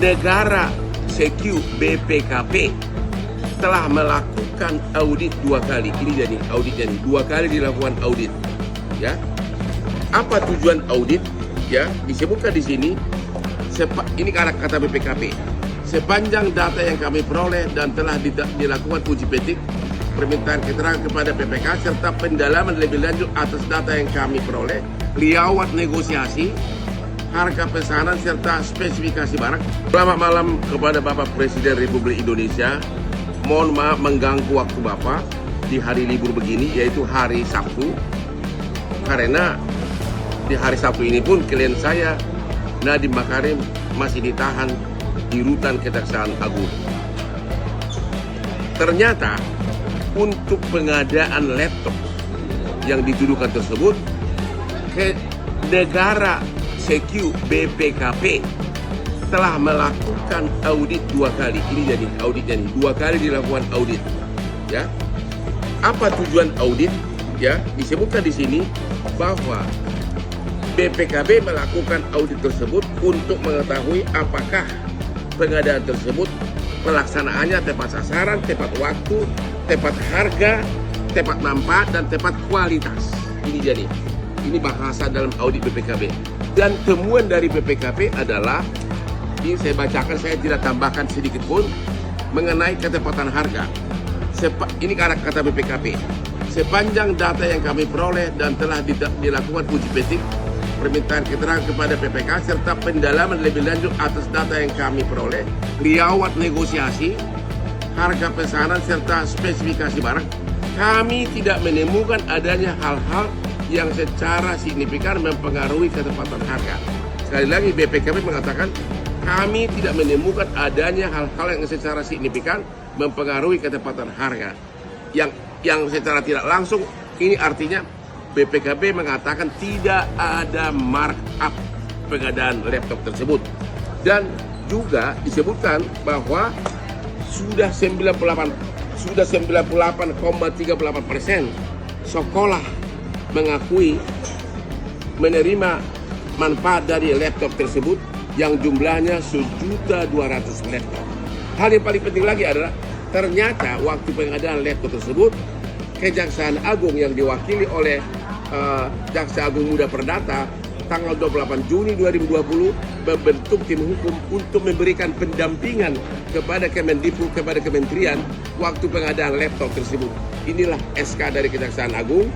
negara CQ BPKP telah melakukan audit 2 kali. Ini jadi auditnya nih, 2 kali dilakukan audit. Ya, apa tujuan audit? Ya, disebutkan di sini. Ini kata BPKP. Sepanjang data yang kami peroleh dan telah dilakukan uji petik, permintaan keterangan kepada PPK serta pendalaman lebih lanjut atas data yang kami peroleh, liawat negosiasi, harga pesanan serta spesifikasi barang. Selamat malam kepada Bapak Presiden Republik Indonesia. Mohon maaf mengganggu waktu Bapak di hari libur begini, yaitu hari Sabtu. Karena di hari Sabtu ini pun klien saya, Nadiem Makarim, masih ditahan di rutan Kejaksaan Agung. Ternyata untuk pengadaan laptop yang dituduhkan tersebut, ke negara CQ BPKP telah melakukan audit 2 kali. Ini jadi auditnya nih, 2 kali dilakukan audit. Ya, apa tujuan audit? Ya, disebutkan di sini bahwa BPKB melakukan audit tersebut untuk mengetahui apakah pengadaan tersebut pelaksanaannya tepat sasaran, tepat waktu, tepat harga, tepat manfaat, dan tepat kualitas. Ini bahasa dalam audit BPKB. Dan temuan dari BPKB adalah, ini saya bacakan, saya tidak tambahkan sedikit pun, mengenai ketepatan harga. Ini kata BPKP. Sepanjang data yang kami peroleh dan telah dilakukan uji petik, permintaan keterangan kepada PPK serta pendalaman lebih lanjut atas data yang kami peroleh, liawat negosiasi, harga pesanan serta spesifikasi barang, kami tidak menemukan adanya hal-hal yang secara signifikan mempengaruhi ketepatan harga. Sekali lagi BPKP mengatakan kami tidak menemukan adanya hal-hal yang secara signifikan mempengaruhi ketepatan harga. Yang secara tidak langsung, ini artinya BPKB mengatakan tidak ada markup pengadaan laptop tersebut. Dan juga disebutkan bahwa sudah 98,38% sekolah mengakui menerima manfaat dari laptop tersebut yang jumlahnya 1.200.000 laptop. Hal yang paling penting lagi adalah ternyata waktu pengadaan laptop tersebut, Kejaksaan Agung yang diwakili oleh Jaksa Agung Muda Perdata tanggal 28 Juni 2020 membentuk tim hukum untuk memberikan pendampingan kepada Kemendikbud, kepada kementerian waktu pengadaan laptop tersebut. Inilah SK dari Kejaksaan Agung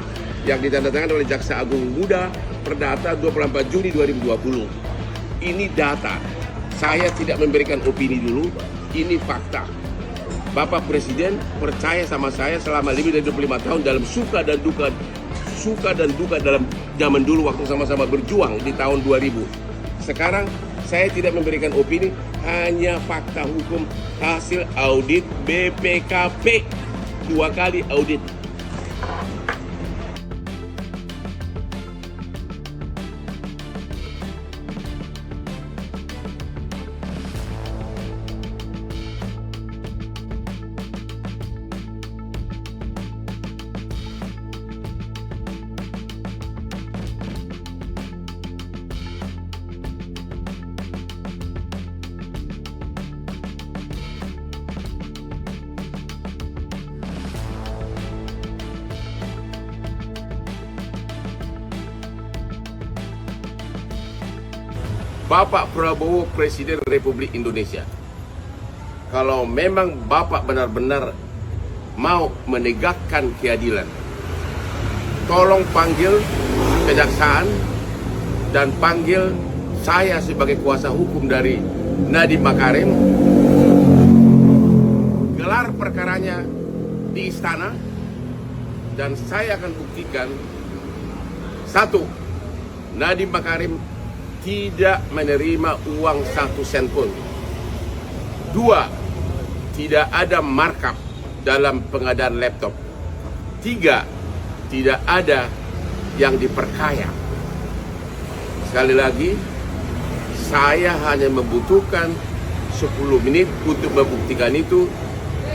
yang ditandatangani oleh Jaksa Agung Muda Perdata 24 Juni 2020. Ini data. Saya tidak memberikan opini dulu, ini fakta. Bapak Presiden percaya sama saya selama lebih dari 25 tahun dalam suka dan duka dalam zaman dulu waktu sama-sama berjuang di tahun 2000. Sekarang saya tidak memberikan opini, hanya fakta hukum hasil audit BPKP. 2 kali audit. Bapak Prabowo Presiden Republik Indonesia, kalau memang Bapak benar-benar mau menegakkan keadilan, tolong panggil kejaksaan dan panggil saya sebagai kuasa hukum dari Nadiem Makarim, gelar perkaranya di istana, dan saya akan buktikan, 1, Nadiem Makarim tidak menerima uang 1 sen pun. 2, tidak ada markup dalam pengadaan laptop. 3, tidak ada yang diperkaya. Sekali lagi, saya hanya membutuhkan 10 menit untuk membuktikan itu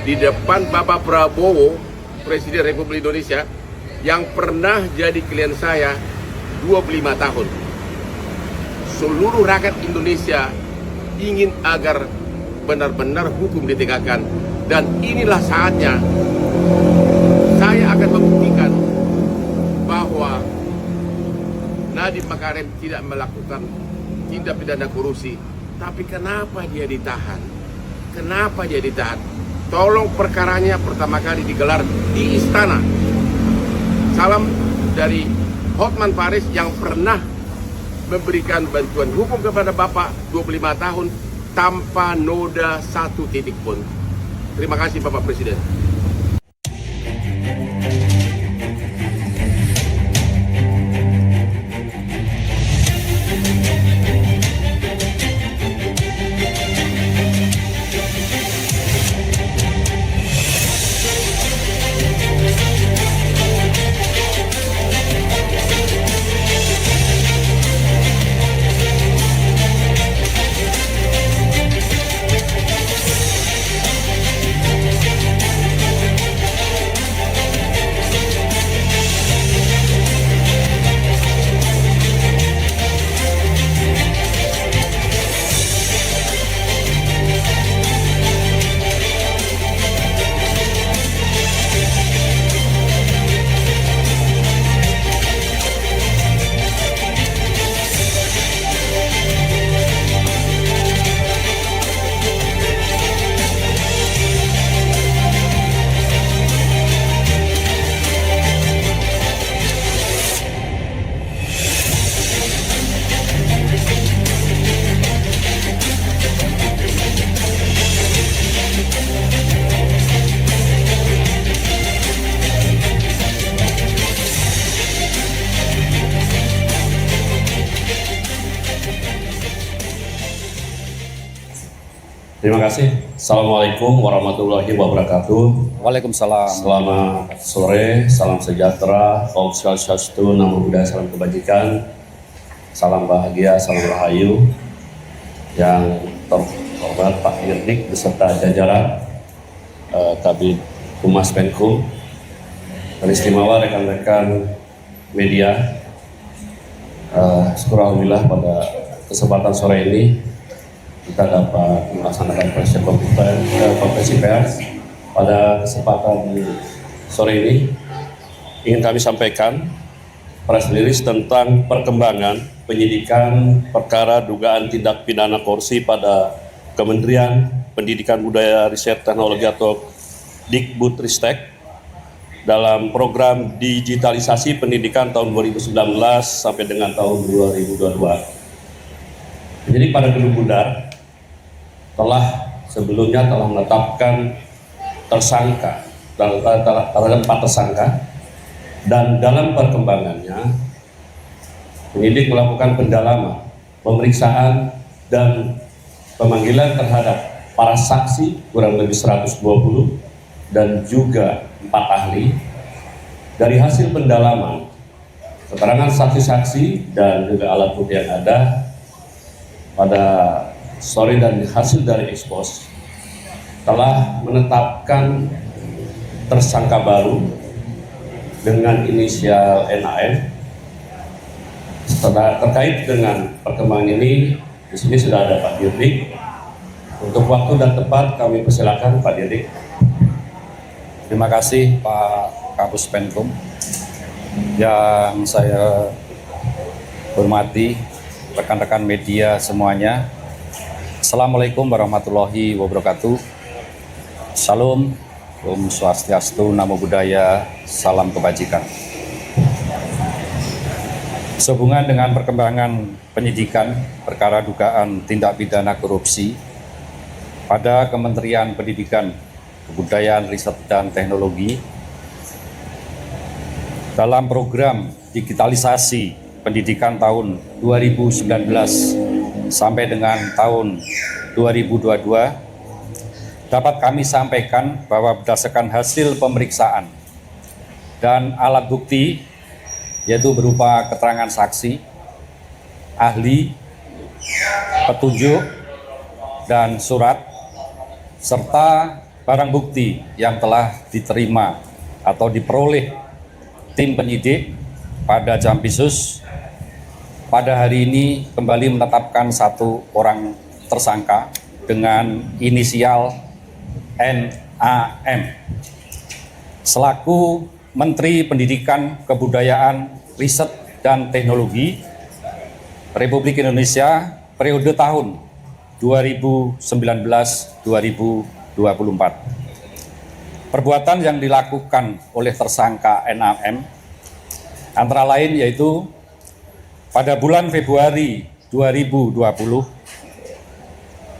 di depan Bapak Prabowo, Presiden Republik Indonesia, yang pernah jadi klien saya 25 tahun. Seluruh rakyat Indonesia ingin agar benar-benar hukum ditegakkan. Dan inilah saatnya saya akan membuktikan bahwa Nadiem Makarim tidak melakukan tindak pidana korupsi. Tapi kenapa dia ditahan? Kenapa dia ditahan? Tolong perkaranya pertama kali digelar di istana. Salam dari Hotman Paris yang pernah memberikan bantuan hukum kepada Bapak 25 tahun tanpa noda satu titik pun. Terima kasih Bapak Presiden. Terima kasih. Assalamualaikum warahmatullahi wabarakatuh. Waalaikumsalam. Selamat sore, salam sejahtera, Om Swastiastu, Namo Buddhaya, salam kebajikan, salam bahagia, salam rahayu. Yang terhormat Pak Dirdik beserta jajaran Kabid Humas Penkum, dan istimewa rekan-rekan media. Syukur alhamdulillah pada kesempatan sore ini kita dapat melaksanakan konferensi pers. Pada kesempatan sore ini ingin kami sampaikan press release tentang perkembangan penyidikan perkara dugaan tindak pidana korupsi pada Kementerian Pendidikan Budaya Riset Teknologi atau Dikbudristek dalam program digitalisasi pendidikan tahun 2019 sampai dengan tahun 2022. Jadi pada Gedung Bundar sebelumnya telah menetapkan tersangka terhadap 4 tersangka, dan dalam perkembangannya penyidik melakukan pendalaman, pemeriksaan dan pemanggilan terhadap para saksi kurang lebih 120 dan juga 4 ahli. Dari hasil pendalaman, keterangan saksi-saksi dan juga alat bukti yang ada pada sore dan hasil dari ekspos telah menetapkan tersangka baru dengan inisial NAM. Terkait dengan perkembangan ini, di sini sudah ada Pak Dirdik. Untuk waktu dan tempat kami persilakan Pak Dirdik. Terima kasih Pak Kapus Penkum. Yang saya hormati rekan-rekan media semuanya. Assalamualaikum warahmatullahi wabarakatuh. Salam, Om Swastiastu, Namo Buddhaya, salam kebajikan. Sehubungan dengan perkembangan penyidikan perkara dugaan tindak pidana korupsi pada Kementerian Pendidikan, Kebudayaan, Riset, dan Teknologi dalam program digitalisasi pendidikan tahun 2019 sampai dengan tahun 2022, dapat kami sampaikan bahwa berdasarkan hasil pemeriksaan dan alat bukti, yaitu berupa keterangan saksi, ahli, petunjuk, dan surat, serta barang bukti yang telah diterima atau diperoleh tim penyidik pada Jampisus, pada hari ini kembali menetapkan 1 orang tersangka dengan inisial NAM selaku Menteri Pendidikan, Kebudayaan, Riset, dan Teknologi Republik Indonesia periode tahun 2019-2024. Perbuatan yang dilakukan oleh tersangka NAM antara lain yaitu pada bulan Februari 2020,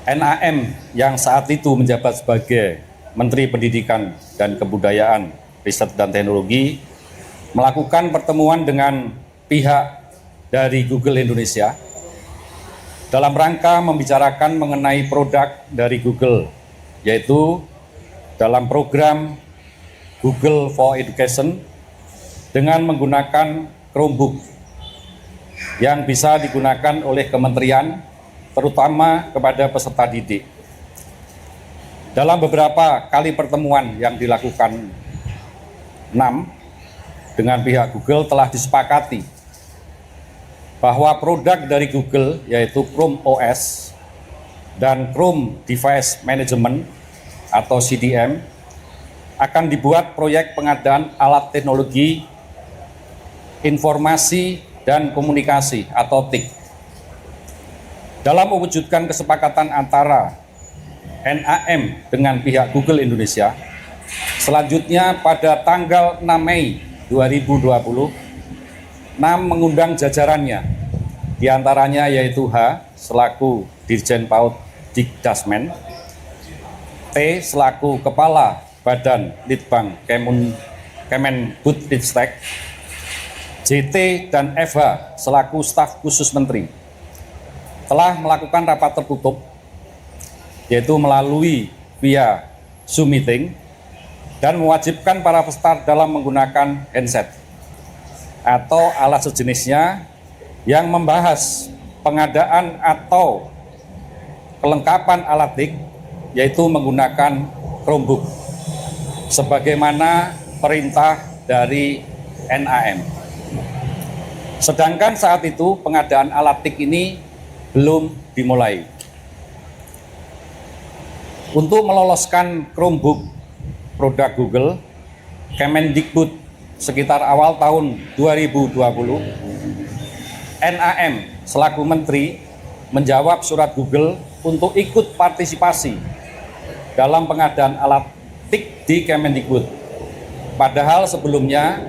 NAM yang saat itu menjabat sebagai Menteri Pendidikan dan Kebudayaan, Riset dan Teknologi melakukan pertemuan dengan pihak dari Google Indonesia dalam rangka membicarakan mengenai produk dari Google, yaitu dalam program Google for Education dengan menggunakan Chromebook yang bisa digunakan oleh kementerian, terutama kepada peserta didik. Dalam beberapa kali pertemuan yang dilakukan NAM dengan pihak Google telah disepakati bahwa produk dari Google yaitu Chrome OS dan Chrome Device Management atau CDM akan dibuat proyek pengadaan alat teknologi informasi dan komunikasi atau TIK. Dalam mewujudkan kesepakatan antara NAM dengan pihak Google Indonesia, selanjutnya pada tanggal 6 Mei 2020, NAM mengundang jajarannya, diantaranya yaitu H selaku Dirjen PAUD Dikdasmen, T selaku Kepala Badan Litbang Kemendikbudristek, JT dan FH selaku staf khusus menteri telah melakukan rapat tertutup yaitu melalui via Zoom meeting dan mewajibkan para peserta dalam menggunakan handset atau alat sejenisnya yang membahas pengadaan atau kelengkapan alat TIK yaitu menggunakan Chromebook sebagaimana perintah dari NAM. Sedangkan saat itu pengadaan alat TIK ini belum dimulai. Untuk meloloskan Chromebook produk Google, Kemendikbud sekitar awal tahun 2020, NAM selaku menteri menjawab surat Google untuk ikut partisipasi dalam pengadaan alat TIK di Kemendikbud. Padahal sebelumnya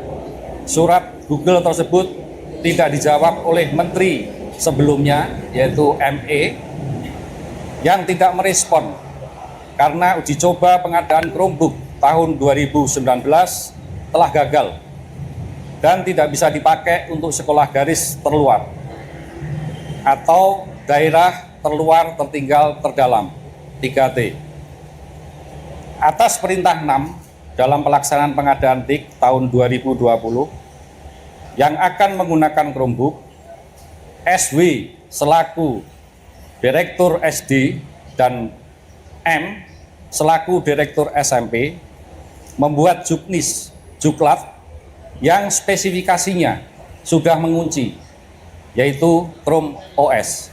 surat Google tersebut tidak dijawab oleh menteri sebelumnya yaitu ME yang tidak merespon karena uji coba pengadaan Chromebook tahun 2019 telah gagal dan tidak bisa dipakai untuk sekolah garis terluar atau daerah terluar tertinggal terdalam 3T. Atas perintah NAM dalam pelaksanaan pengadaan TIK tahun 2020 yang akan menggunakan Chromebook, SW selaku Direktur SD dan M selaku Direktur SMP membuat juknis, juklat yang spesifikasinya sudah mengunci, yaitu Chrome OS.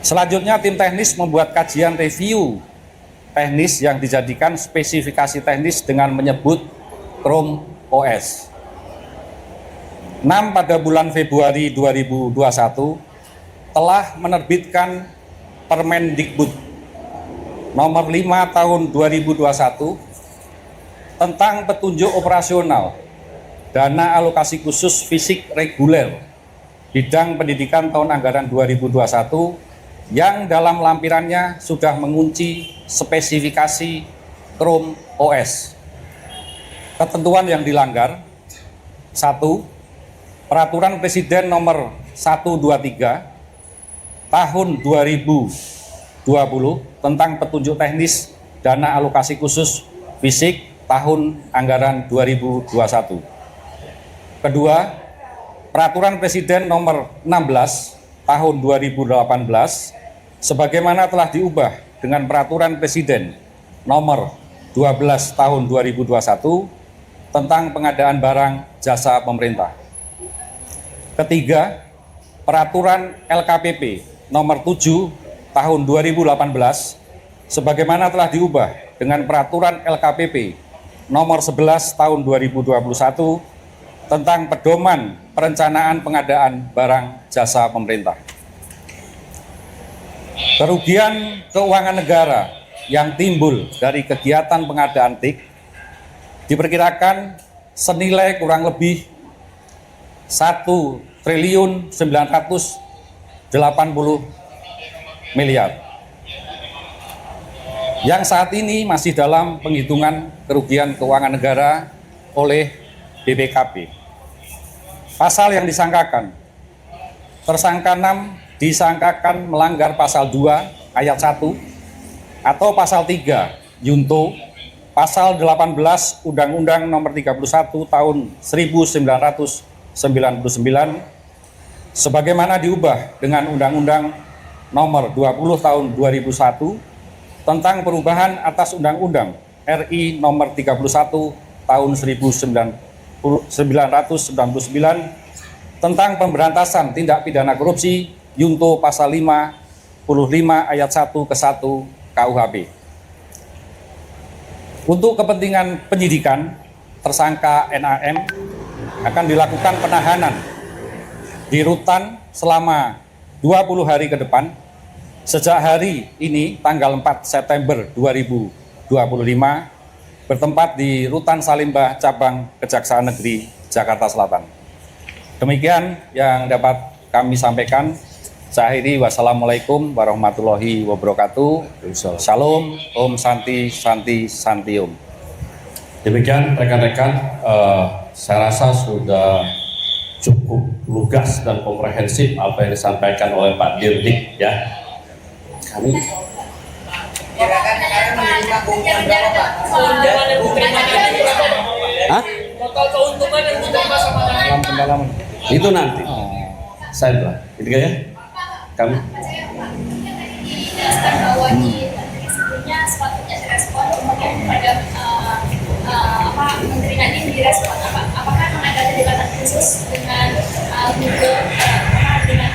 Selanjutnya tim teknis membuat kajian review teknis yang dijadikan spesifikasi teknis dengan menyebut Chrome OS. NAM pada bulan Februari 2021 telah menerbitkan Permendikbud nomor 5 tahun 2021 tentang petunjuk operasional dana alokasi khusus fisik reguler bidang pendidikan tahun anggaran 2021 yang dalam lampirannya sudah mengunci spesifikasi Chrome OS. Ketentuan yang dilanggar: 1. Peraturan Presiden nomor 123 tahun 2020 tentang petunjuk teknis dana alokasi khusus fisik tahun anggaran 2021. Kedua, Peraturan Presiden nomor 16 tahun 2018 sebagaimana telah diubah dengan Peraturan Presiden nomor 12 tahun 2021 tentang pengadaan barang jasa pemerintah. Ketiga, Peraturan LKPP nomor 7 tahun 2018 sebagaimana telah diubah dengan peraturan LKPP nomor 11 tahun 2021 tentang pedoman perencanaan pengadaan barang jasa pemerintah. Kerugian keuangan negara yang timbul dari kegiatan pengadaan TIK diperkirakan senilai kurang lebih 1.980 miliar yang saat ini masih dalam penghitungan kerugian keuangan negara oleh BPKP. Pasal yang disangkakan, tersangka 6 disangkakan melanggar pasal 2 ayat 1 atau pasal 3 Yunto pasal 18 Undang-Undang Nomor 31 Tahun 1999 sebagaimana diubah dengan Undang-Undang Nomor 20 Tahun 2001 tentang perubahan atas Undang-Undang RI Nomor 31 Tahun 1999 tentang pemberantasan tindak pidana korupsi Yunto pasal 55 ayat 1 ke 1 KUHP. Untuk kepentingan penyidikan, tersangka NAM akan dilakukan penahanan di rutan selama 20 hari ke depan sejak hari ini tanggal 4 September 2025 bertempat di Rutan Salimba Cabang Kejaksaan Negeri Jakarta Selatan. Demikian yang dapat kami sampaikan. Saya akhiri, wassalamualaikum warahmatullahi wabarakatuh. Shalom, Om Santi, Santi, Santi Om. Demikian rekan-rekan, saya rasa sudah cukup lugas dan komprehensif apa yang disampaikan oleh Pak Dirdik ya. Kami total keuntungan yang diterima sama Dalam pendalaman. itu nanti saya bilang, gitu ya. Kami bahwa di sebelumnya sepatutnya direspon kemudian pada Menteri Nadiem direspon apakah akan ada pendekatan khusus dengan Google dengan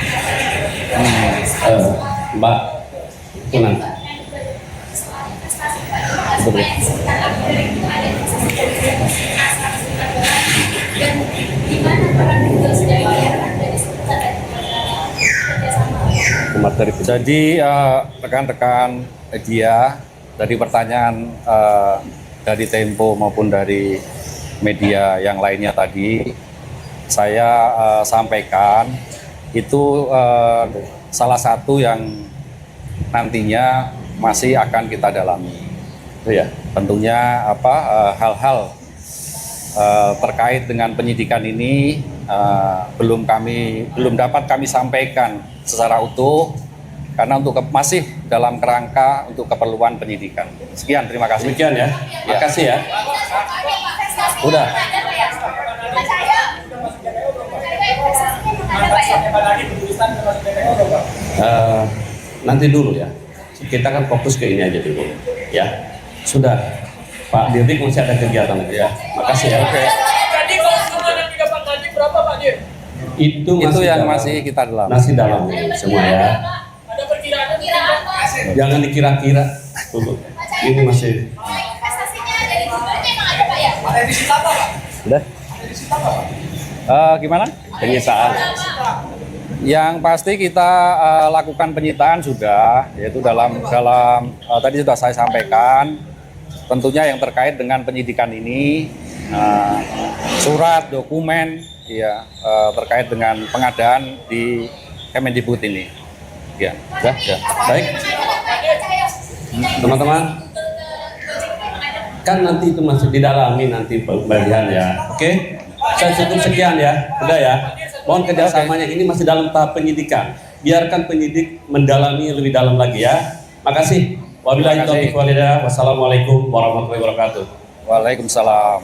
Mbak itu nanti. dan di mana peran Google sejauh ini dari seputar kerjasama. Jadi rekan-rekan media dari pertanyaan dari Tempo maupun dari media yang lainnya tadi saya sampaikan itu salah satu yang nantinya masih akan kita dalami. Ya, tentunya hal-hal terkait dengan penyidikan ini belum dapat kami sampaikan secara utuh karena masih dalam kerangka untuk keperluan penyidikan. Sekian, terima kasih. Demikian ya. Makasih ya. Udah. Nanti dulu ya. Kita kan fokus ke ini aja dulu. Ya. Sudah. Pak Dirdik masih ada kegiatan lagi ya. Makasih ya. Oke. Jadi keuntungan yang didapat tadi berapa Pak Dir? Itu yang dalam. masih kita dalam. Masih dalam semua ya. Ada perkiraan Jangan dikira-kira. Tunggu. Ini masih. Investasinya dari Google-nya emang ada Pak ya? ada di situ apa Pak? Udah. Ada di situ apa Pak? Gimana? Penyitaan. Yang pasti kita lakukan penyitaan sudah, yaitu dalam tadi sudah saya sampaikan, tentunya yang terkait dengan penyidikan ini, surat, dokumen, ya terkait dengan pengadaan di Kemendikbud ini. Ya, sudah. Baik. Teman-teman, kan nanti itu masih didalami nanti pembagian ya. Oke? Saya cukup sekian ya. Udah ya. Mohon kerjasamanya, ini masih dalam tahap penyidikan. Biarkan penyidik mendalami lebih dalam lagi ya. Makasih. Wabillahi taufiq wal hidayah. Wassalamualaikum warahmatullahi wabarakatuh. Waalaikumsalam.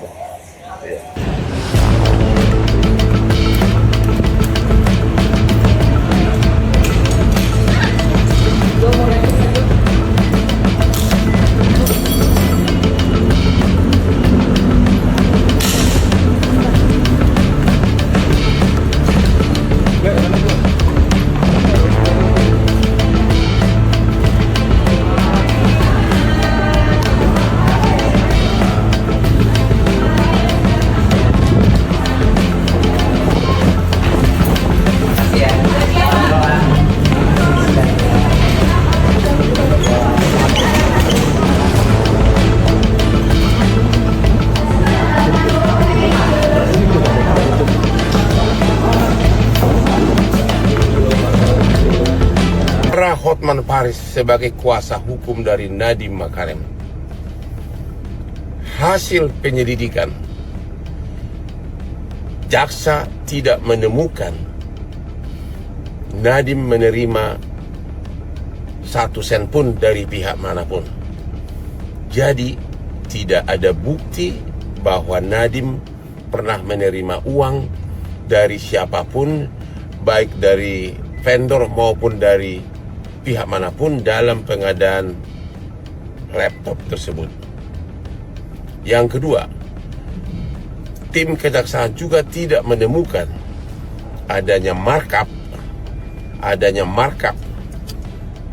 sebagai kuasa hukum dari Nadiem Makarim. Hasil penyelidikan, jaksa tidak menemukan Nadiem menerima 1 sen pun dari pihak manapun. Jadi tidak ada bukti bahwa Nadiem pernah menerima uang dari siapapun, baik dari vendor maupun dari pihak manapun dalam pengadaan laptop tersebut. Yang kedua, tim kejaksaan juga tidak menemukan adanya markup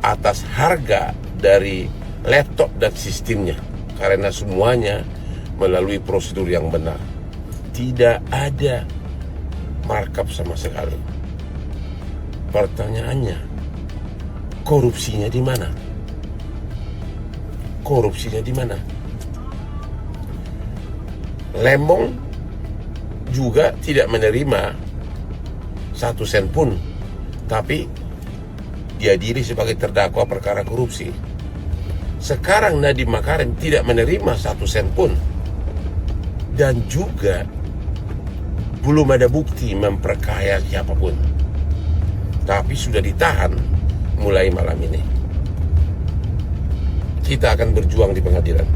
atas harga dari laptop dan sistemnya, karena semuanya melalui prosedur yang benar. Tidak ada markup sama sekali. Pertanyaannya, korupsinya di mana? Korupsinya di mana? Lembong juga tidak menerima 1 sen pun, tapi dia diri sebagai terdakwa perkara korupsi. Sekarang Nadiem Makarim tidak menerima 1 sen pun, dan juga belum ada bukti memperkaya siapapun, tapi sudah ditahan mulai malam ini. Kita akan berjuang di pengadilan.